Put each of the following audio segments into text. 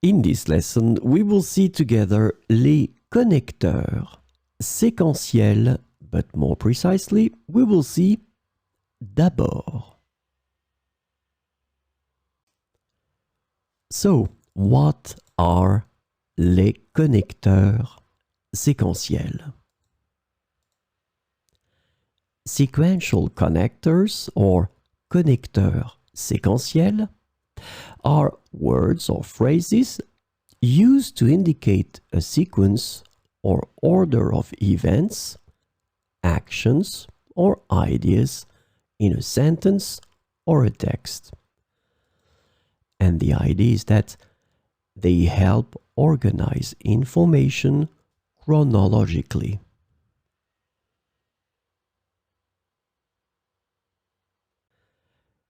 In this lesson, we will see together les connecteurs séquentiels, but more precisely, we will see d'abord. So, what are les connecteurs séquentiels? Sequential connectors, or connecteurs séquentiels, are words or phrases used to indicate a sequence or order of events, actions, or ideas in a sentence or a text. And the idea is that they help organize information chronologically.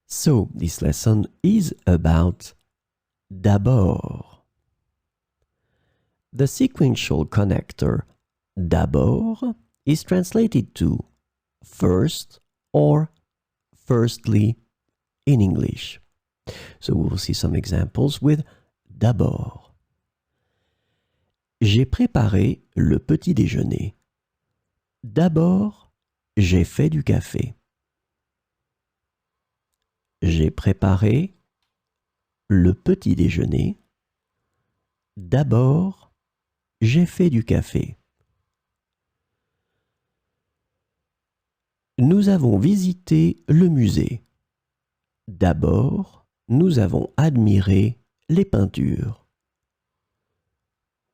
So, this lesson is about d'abord. The sequential connector d'abord is translated to first or firstly in English. So we will see some examples with d'abord. J'ai préparé le petit déjeuner. D'abord, j'ai fait du café. J'ai préparé le petit déjeuner. D'abord, j'ai fait du café. Nous avons visité le musée. D'abord, nous avons admiré les peintures.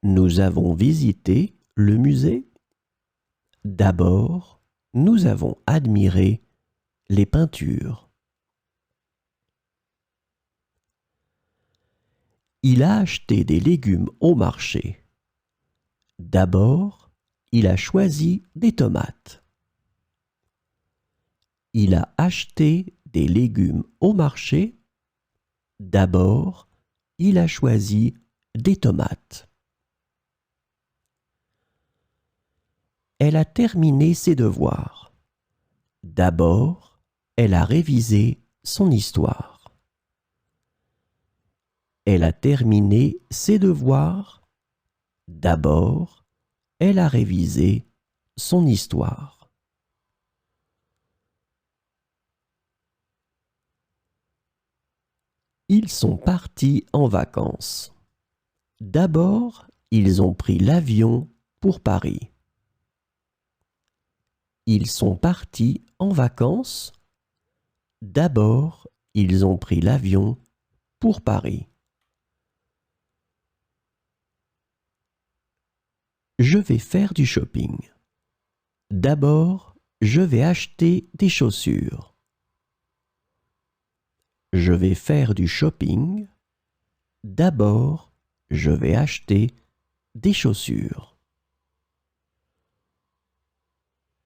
Nous avons visité le musée. D'abord, nous avons admiré les peintures. Il a acheté des légumes au marché. D'abord, il a choisi des tomates. Il a acheté des légumes au marché. D'abord, il a choisi des tomates. Elle a terminé ses devoirs. D'abord, elle a révisé son histoire. Elle a terminé ses devoirs. D'abord, elle a révisé son histoire. Ils sont partis en vacances. D'abord, ils ont pris l'avion pour Paris. Ils sont partis en vacances. D'abord, ils ont pris l'avion pour Paris. Je vais faire du shopping. D'abord, je vais acheter des chaussures. Je vais faire du shopping. D'abord, je vais acheter des chaussures.